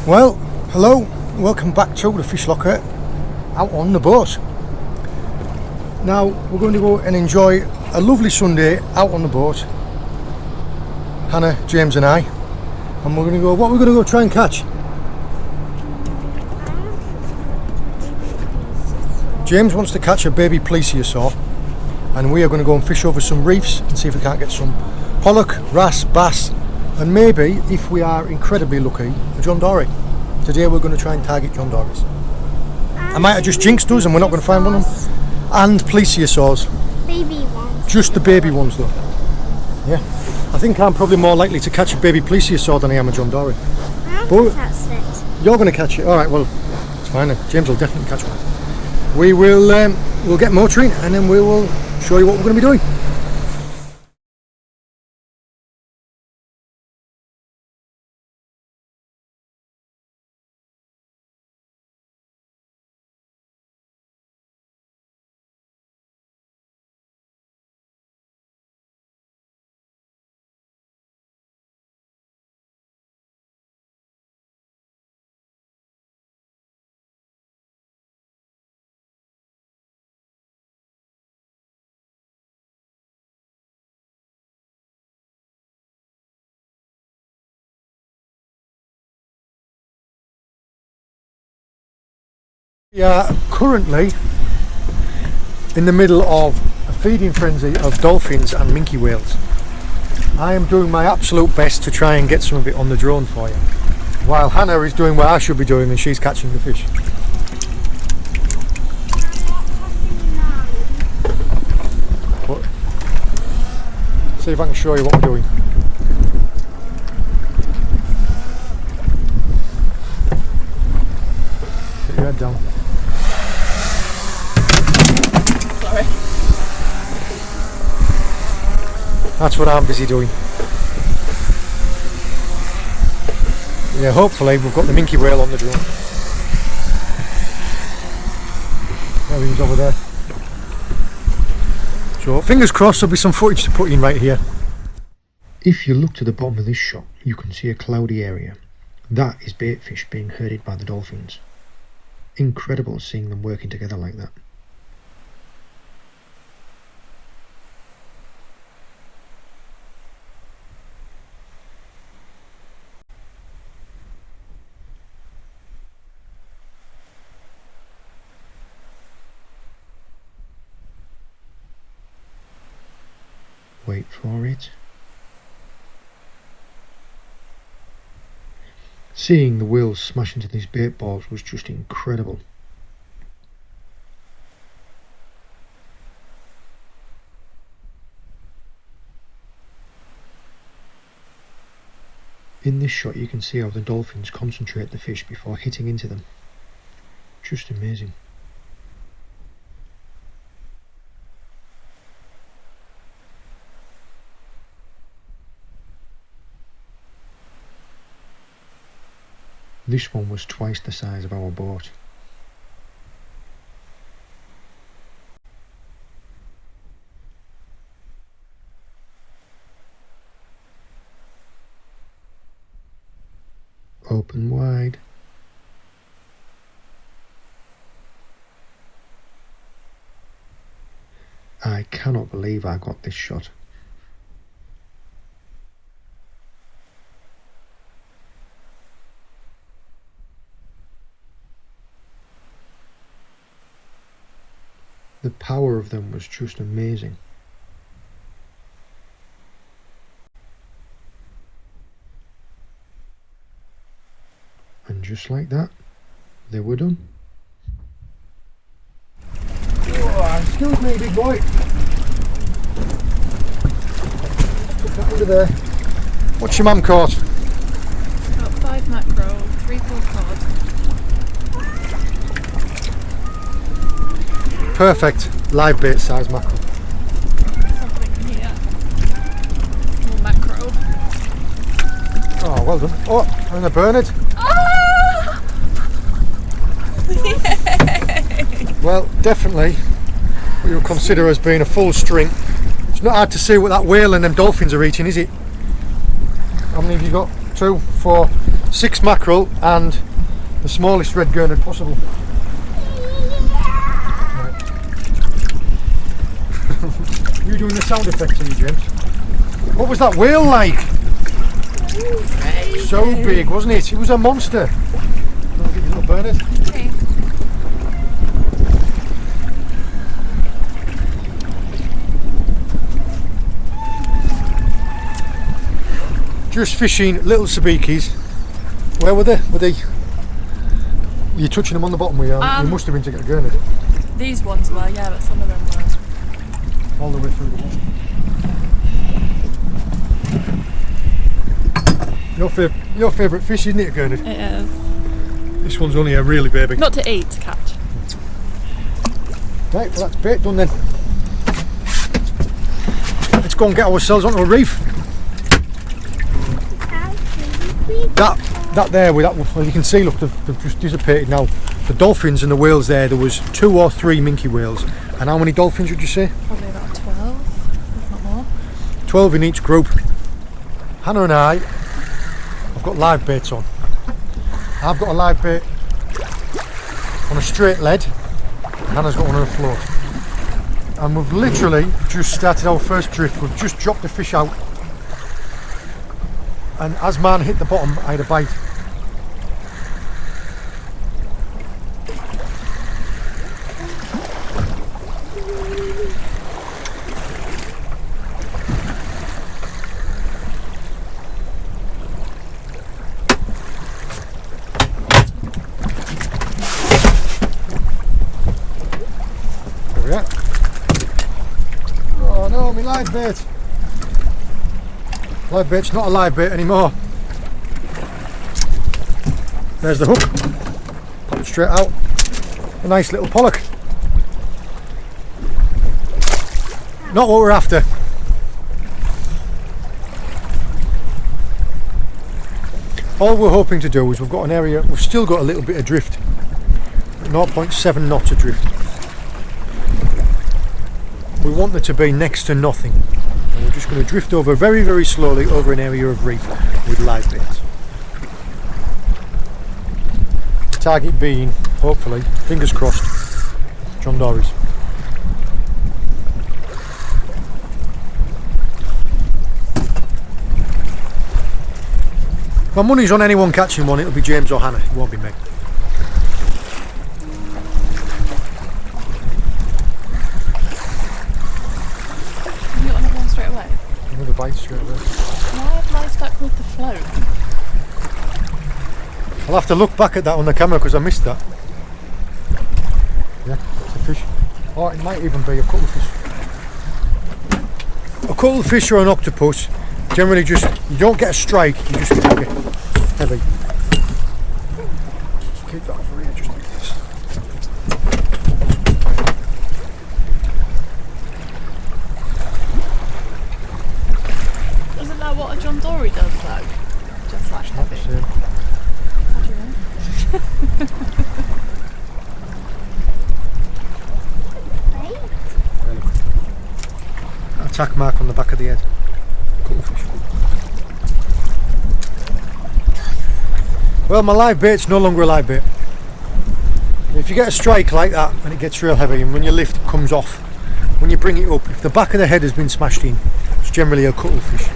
Well, hello, welcome back to the fish locker out on the boat. Now we're going to go and enjoy a lovely Sunday out on the boat, Hannah, James and I, and we're going to go, what we're going to go try and catch? James wants to catch a baby plesiosaur, and we are going to go and fish over some reefs and see if we can't get some pollock, wrasse, bass, and maybe, if we are incredibly lucky, a John Dory. Today we're going to try and target John Dories. I might have just jinxed us and we're not going to find one of them. And plesiosaurs. Baby ones. Just the baby ones though. Yeah. I think I'm probably more likely to catch a baby plesiosaur than I am a John Dory. I don't catch it. You're going to catch it? Alright, well, it's fine then. James will definitely catch one. We will we'll get motoring and then we will show you what we're going to be doing. We are currently in the middle of a feeding frenzy of dolphins and minke whales. I am doing my absolute best to try and get some of it on the drone for you, while Hannah is doing what I should be doing and she's catching the fish. But, see if I can show you what we're doing. Put your head down. That's what I'm busy doing. Yeah, hopefully we've got the minke whale on the drone. There he is over there. So fingers crossed there'll be some footage to put in right here. If you look to the bottom of this shot, you can see a cloudy area. That is baitfish being herded by the dolphins. Incredible seeing them working together like that. Wait for it. Seeing the wheels smash into these bait balls was just incredible. In this shot you can see how the dolphins concentrate the fish before hitting into them. Just amazing. This one was twice the size of our boat. Open wide. I cannot believe I got this shot. The power of them was just amazing. And just like that, they were done. Oh, excuse me, big boy. Put that under there. What's your mum caught? About 5 mackerel, 3 full cod. Perfect live bait size mackerel. Something here. More mackerel. Oh, well done. Oh, and a Bernard. Ah! Well, definitely what you would consider as being a full string. It's not hard to see what that whale and them dolphins are eating, is it? How many have you got? 2, 4, 6 mackerel and the smallest red gurnard possible. Right. You doing the sound effects, are you, James? What was that whale like? Crazy. So big, wasn't it? It was a monster. I'll give you a little Bernard. Okay. Just fishing little sabikis. Where were they? Were you touching them on the bottom? You must have been to get a gurnard. These ones were, yeah, but some of them were. All the way through the bottom. Your favourite fish, isn't it, a gurnard? It is. This one's only a really baby. Not to eat, to catch. Right, well that's bait done then. Let's go and get ourselves onto a reef. That there, well, you can see, look, they've just dissipated now. The dolphins and the whales there was 2 or 3 minke whales. And how many dolphins would you say? Probably about 12, if not more. 12 in each group. Hannah and I have got live baits on. I've got a live bait on a straight lead. Hannah's got one on a float. And we've literally just started our first drift. We've just dropped the fish out. And as man hit the bottom, I had a bite. There we are. Oh no, my live bait. Live bait's not a live bait anymore. There's the hook. Pop it straight out. A nice little pollock. Not what we're after. All we're hoping to do is we've got an area, we've still got a little bit of drift. 0.7 knots of drift. We want there to be next to nothing. And we're just going to drift over very, very slowly over an area of reef with live baits. Target being, hopefully, fingers crossed, John Dory's. My money's on anyone catching one, it'll be James or Hannah, it won't be me. Another bite straight away. Why am I stuck with the float? I'll have to look back at that on the camera because I missed that. Yeah, it's a fish. Or it might even be a cuttlefish. A cuttlefish or an octopus, generally just, you don't get a strike, you just get heavy. Keep that over here just like this. Isn't that what a John Dory does though? Just like heavy. How do you know? Attack mark on the back of the head. Cuttlefish. Well, my live bait's no longer a live bait. If you get a strike like that and it gets real heavy, and when you lift it comes off, when you bring it up, if the back of the head has been smashed in, it's generally a cuttlefish.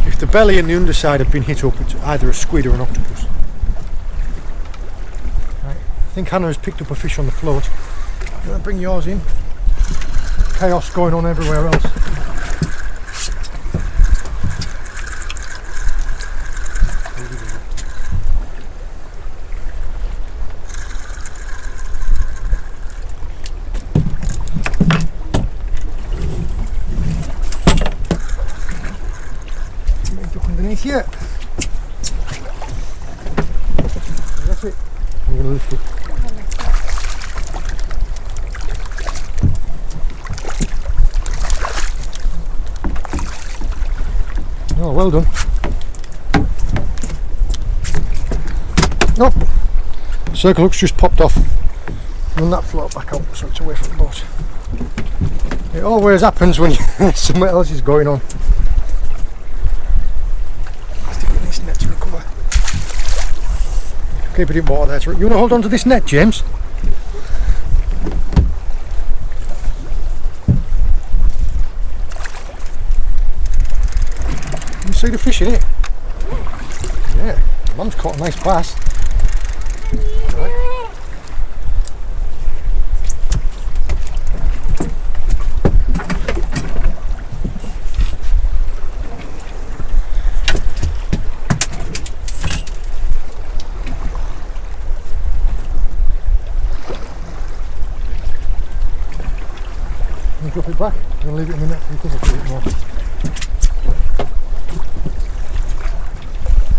If the belly and the underside have been hit up, it's either a squid or an octopus. Right. I think Hannah has picked up a fish on the float. You want to bring yours in? Chaos going on everywhere else. Look underneath here. That's it. I'm going to lift it. Oh, well done. Nope. Circle hook's just popped off. And that float back out so it's away from the boat. It always happens when something else is going on. Stick it in this net. keep it in water there. You want to hold on to this net, James? You see the fish in it? Yeah, Mum's caught a nice bass. Right. Drop it back. I'm going to leave it in the net for recover for a bit more.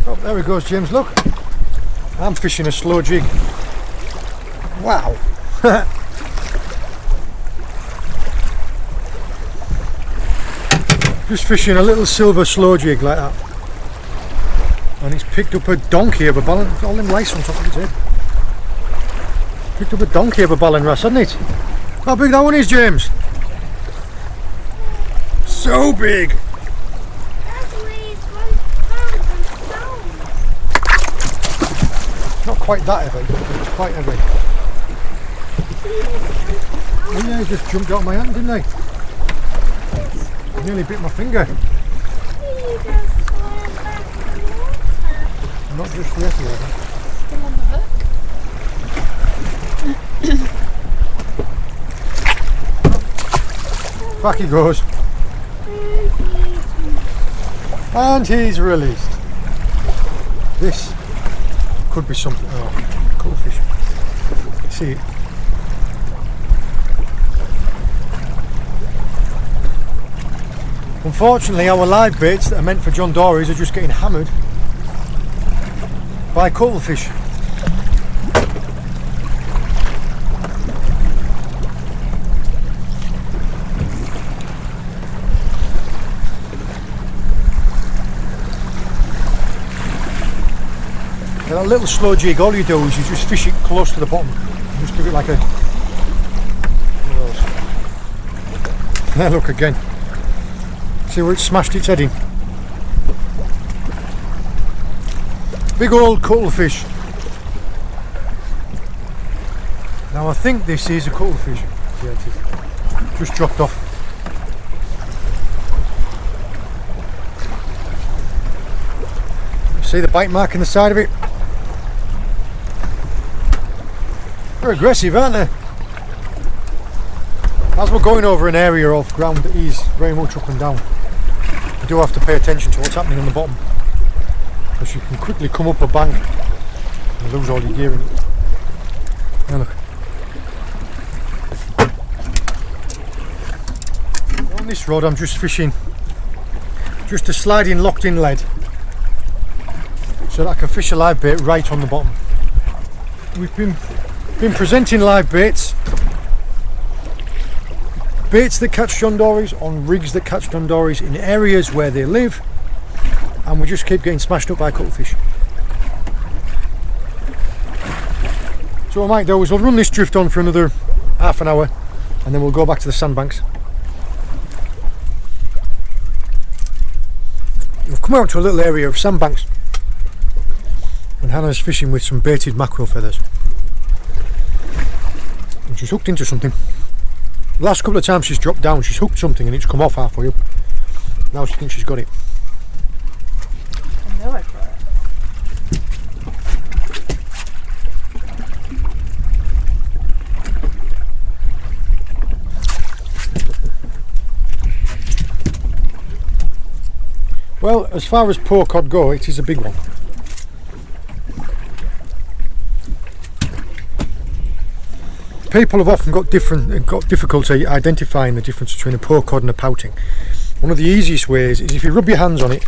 Oh, there he goes, James, look. I'm fishing a slow jig. Wow. Just fishing a little silver slow jig like that. And it's picked up a donkey of a ballon. All them lice on top of its head. Picked up a donkey of a ballon wrasse, hasn't it? How big that one is, James? So big! That weighs 1 pound. Not quite that heavy, but it's quite heavy. Oh yeah, he just jumped out of my hand, didn't he? Nearly bit my finger. He just swam back in the water. Not just yet, Still on the hook. back he goes. And he's released. This could be something. Oh, cuttlefish. See it? Unfortunately, our live baits that are meant for John Dory's are just getting hammered by cuttlefish. With a little slow jig, all you do is you just fish it close to the bottom. Just give it like a... There, look again. See where it smashed its head in. Big old cuttlefish. Now I think this is a cuttlefish. Yeah, it is. Just dropped off. See the bite mark in the side of it? They're aggressive, aren't they? As we're going over an area of ground that is very much up and down, you do have to pay attention to what's happening on the bottom, because you can quickly come up a bank and lose all your gear in it. Now look. On this rod I'm just fishing just a sliding locked in lead so that I can fish a live bait right on the bottom. We've been presenting live baits that catch John Dory's on rigs that catch John Dory's in areas where they live, and we just keep getting smashed up by cuttlefish. So what I might do is we'll run this drift on for another half an hour and then we'll go back to the sandbanks. We've come out to a little area of sandbanks and Hannah's fishing with some baited mackerel feathers. And she's hooked into something. The last couple of times she's dropped down, she's hooked something and it's come off halfway up. Now she thinks she's got it. I know I've got it. Well, as far as poor cod go, it is a big one. People have often got difficulty identifying the difference between a poor cod and a pouting. One of the easiest ways is if you rub your hands on it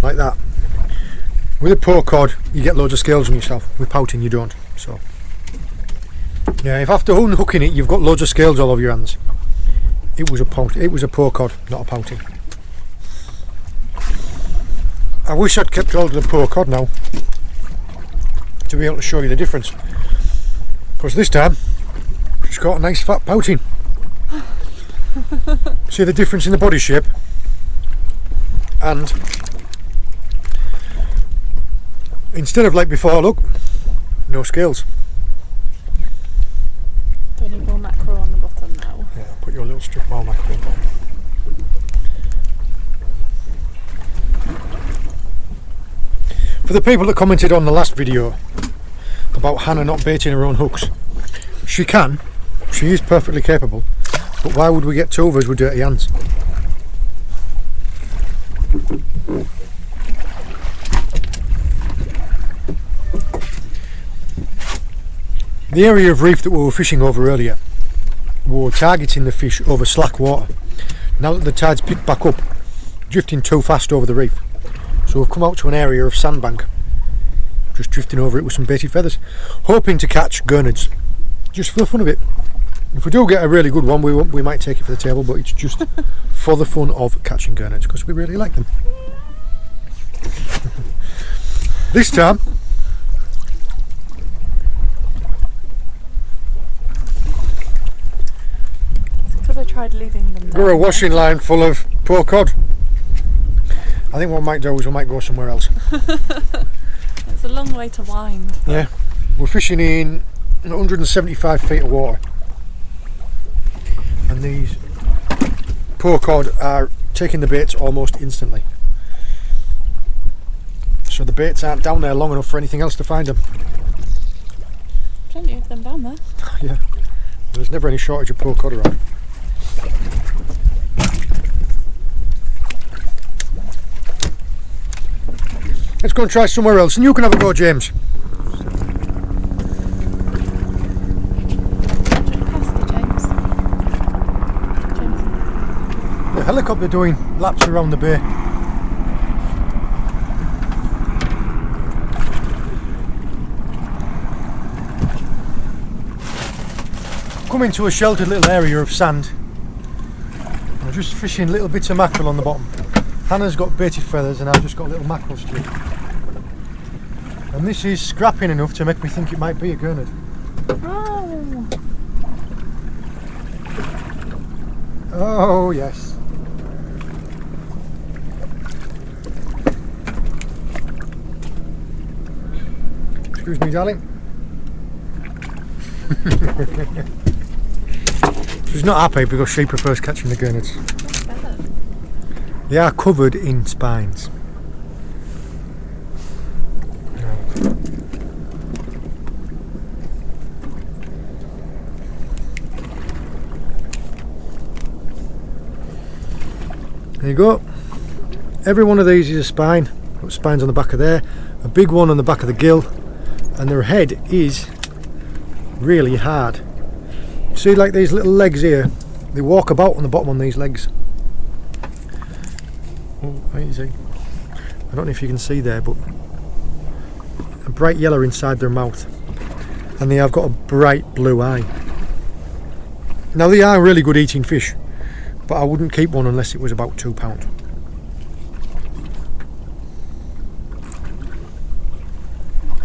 like that. With a poor cod you get loads of scales on yourself. With pouting you don't. So yeah, if after unhooking it you've got loads of scales all over your hands, it was a poor cod, not a pouting. I wish I'd kept hold of the poor cod now to be able to show you the difference, because this time she's got a nice fat pouting. See the difference in the body shape? And instead of like before, look, no scales. Do you need more mackerel on the bottom now? Yeah, I'll put your little strip more mackerel. For the people that commented on the last video about Hannah not baiting her own hooks, she can, she is perfectly capable, but why would we get two of us with dirty hands? The area of reef that we were fishing over earlier, we were targeting the fish over slack water. Now that the tide's picked back up, drifting too fast over the reef. So we've come out to an area of sandbank, just drifting over it with some baited feathers, hoping to catch Gurnards, just for the fun of it. If we do get a really good one, we might take it for the table, but it's just for the fun of catching Gurnards, because we really like them. This time, Because I tried leaving them got a down washing line full of poor cod. I think what we might do is we might go somewhere else. It's a long way to wind. Yeah, we're fishing in 175 feet of water, and these poor cod are taking the baits almost instantly. So the baits aren't down there long enough for anything else to find them. Plenty of them down there. Yeah, there's never any shortage of poor cod around. Let's go and try somewhere else, and you can have a go, James. The helicopter doing laps around the bay. Coming to a sheltered little area of sand. I'm just fishing little bits of mackerel on the bottom. Hannah's got baited feathers and I've just got a little mackerel strip. And this is scrapping enough to make me think it might be a Gurnard. Oh, Oh yes. Excuse me, darling. She's not happy because she prefers catching the Gurnards. They are covered in spines. There you go. Every one of these is a spine. Got spines on the back of there, a big one on the back of the gill, and their head is really hard. See, like these little legs here, they walk about on the bottom on these legs. Oh, easy. I don't know if you can see there, but a bright yellow inside their mouth, and they have got a bright blue eye. Now they are really good eating fish, but I wouldn't keep one unless it was about £2.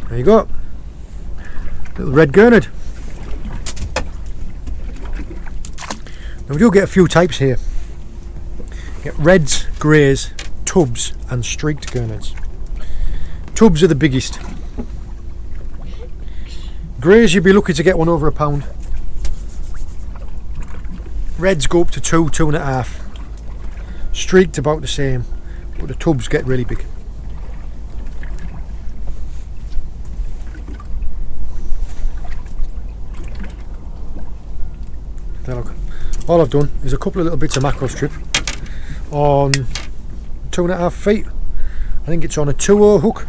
There you go, little red Gurnard. Now we do get a few types here. You get reds, greys, tubs and streaked Gurnards. Tubs are the biggest. Greys you'd be lucky to get one over £1. Reds go up to 2, 2.5. Streaked about the same, but the tubs get really big. There, look. All I've done is a couple of little bits of mackerel strip on 2.5 feet. I think it's on a 2/0 hook,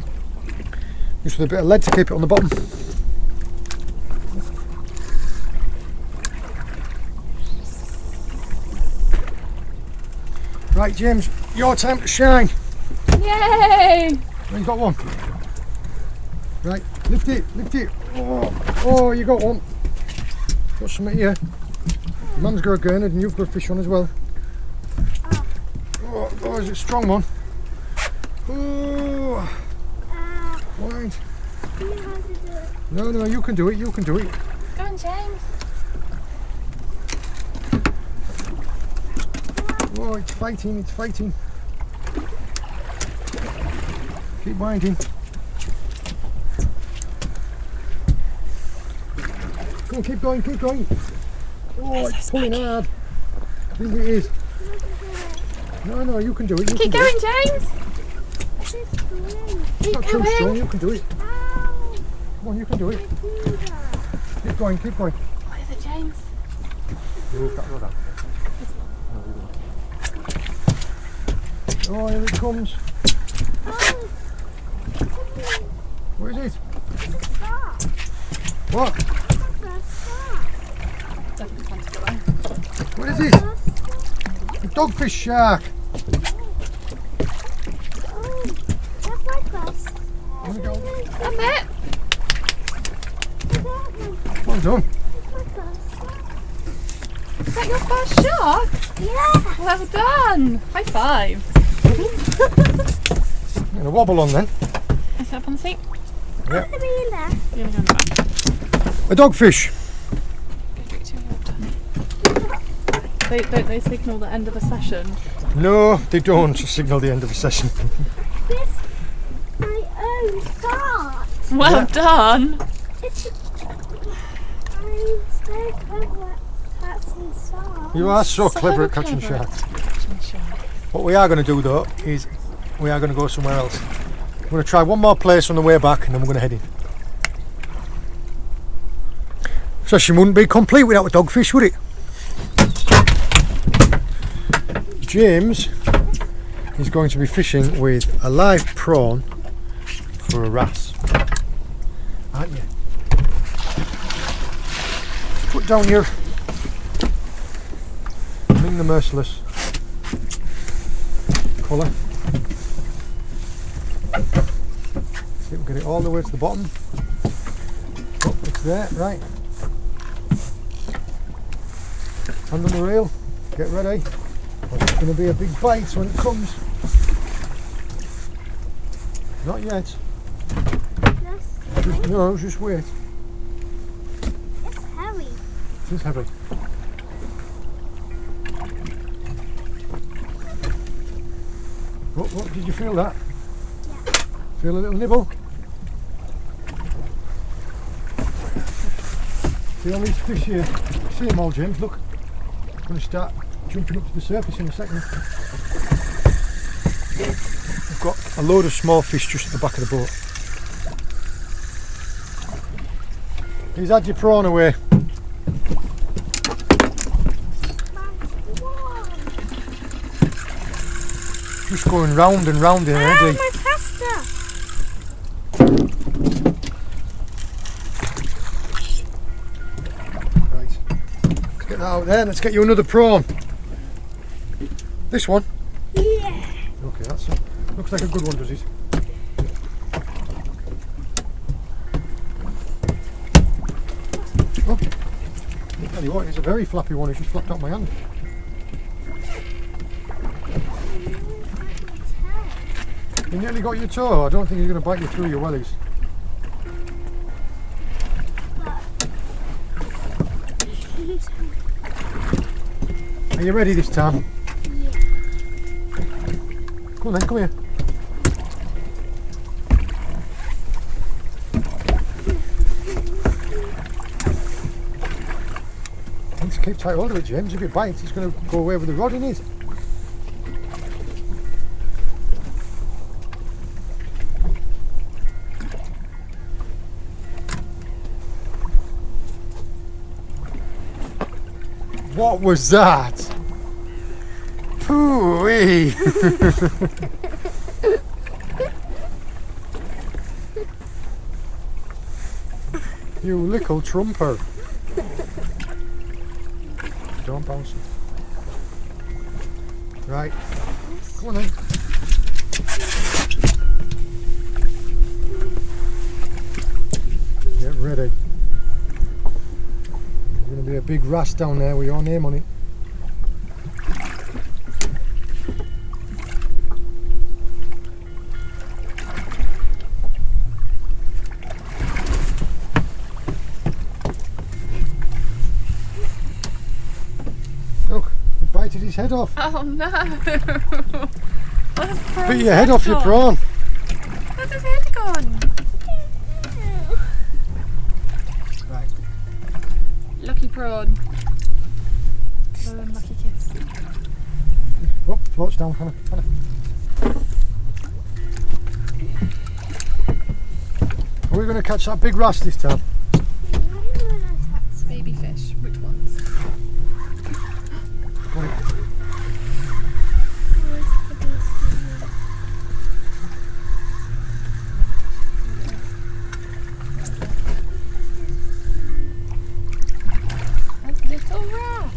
just with a bit of lead to keep it on the bottom. Right, James, your time to shine. yay! You got one. Right, lift it, lift it. Oh, you got one. Got something here. Mum's got a Gurnard and you've got a fish on as well. Oh, is it a strong one? Oh, wind. You know how to do it. No, you can do it, you can do it. Go on, James. Oh, it's fighting, it's fighting. Keep winding. Come on, keep going, keep going. Oh, it's pulling hard. I think it is. No, you can do it. Keep going, James. It's not too strong, you can do it. Come on, you can do it. Keep going, keep going. What is it, James? Move that rod out. Oh, here it comes. What is it? What? Definitely time to go away. What is it? A dogfish shark. There we go. That's it. Well done. Is that your first shark? Yeah. Well done. High five. I'm going to wobble on then. Is that up on the seat? Yeah. Put me in there. You're going to go in the back. A dogfish. Go drink some water. Don't they signal the end of a session? No, they don't signal the end of the session. This my own thought. Well Yeah. done. It's I'm so clever at catching sharks. You are so So clever at catching clever. sharks. Catching sharks. What we are going to do though is we are going to go somewhere else. We're going to try one more place on the way back and then we're going to head in. Session wouldn't be complete without a dogfish, would it? James is going to be fishing with a live prawn for a wrasse. Aren't you? Put down your Ming the Merciless colour. See if we can get it all the way to the bottom. Oh, it's there, right. Hand on the reel, get ready. It's going to be a big bite when it comes. Not yet. Just wait. It's heavy. It is heavy. What, did you feel that? Yeah. Feel a little nibble? See all these fish here? See them all, James, look. I'm going to start jumping up to the surface in a second. We've got a load of small fish just at the back of the boat. He's had your prawn away. Just going round and round in an eddy. My pasta. Right, let's get that out there. Let's get you another prawn. This one? Yeah. Okay, that's it. Looks like a good one, does it? Oh, tell you what, it's a very flappy one. It's just flapped out my hand. You nearly got your toe. I don't think he's going to bite you through your wellies. Are you ready this time? Yeah. Come on then, come here. Just keep tight hold of it, James. If it bites, it's going to go away with the rod in it. What was that? Pooh-wee! You little trumper. Don't bounce it. Right. Come on then. Get ready. There's going to be a big wrasse down there with your name on it. Look, he bited his head off. Oh no! Bit your head off your prawn. Where's his head gone? Right. prawn. Blow him lucky kiss. Oh, floats down, Hannah. Hannah. Are we going to catch that big wrasse this time? Baby fish. Which ones? Go on. That's little wrasse.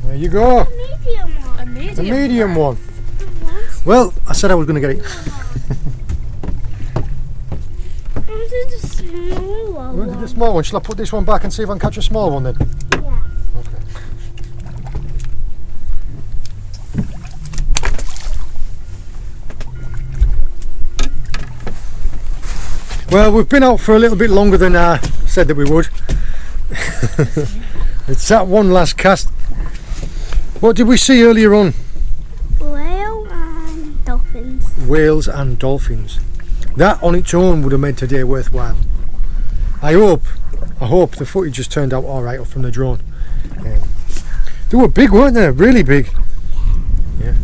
There you go. Medium one. A medium. The medium one. What? Well, I said I was going to get it. This is a smaller Where's one. the small one? Shall I put this one back and see if I can catch a small one then? Yeah. Okay. Well, we've been out for a little bit longer than I said that we would. It's that one last cast. What did we see earlier on? Whale and dolphins. Whales and dolphins. That on its own would have made today worthwhile. I hope the footage has turned out alright from the drone. They were big, weren't they? Really big. Yeah.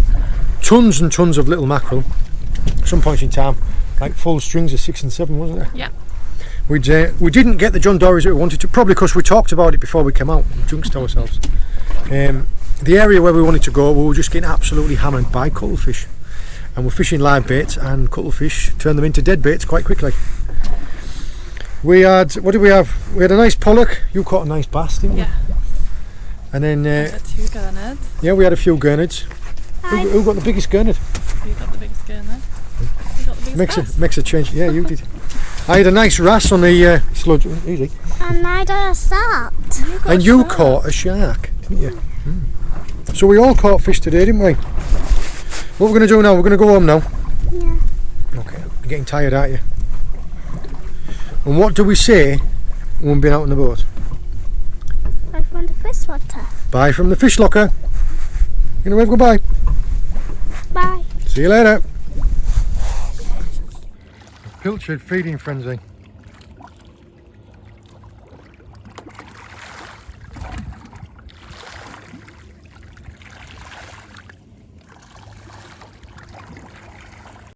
Tons and tons of little mackerel. At some point in time, like full strings of 6 and 7, wasn't there? Yeah. We didn't get the John Dory's that we wanted to, probably because we talked about it before we came out, jinxed ourselves. The area where we wanted to go, we were just getting absolutely hammered by cuttlefish. And we're fishing live baits, and cuttlefish turn them into dead baits quite quickly. We had, what did we have? We had a nice pollock. You caught a nice bass, didn't you? Yeah. And then, There's 2 Gurnards. yeah, we had a few Gurnards. Who got the biggest Gurnard? You got the biggest Gurnard. You got the biggest bass. Makes a change. Yeah, you did. I had a nice wrasse on the sludge. Easy. And I got a salt. And you caught a shark, didn't you? So we all caught fish today, didn't we? What we're going to do now, we're going to go home now. Yeah. Okay, you're getting tired, aren't you? And what do we say when we've been out on the boat? Like from the freshwater. Bye from the fish locker. You know, wave goodbye. Bye. See you later. Pilchard feeding frenzy.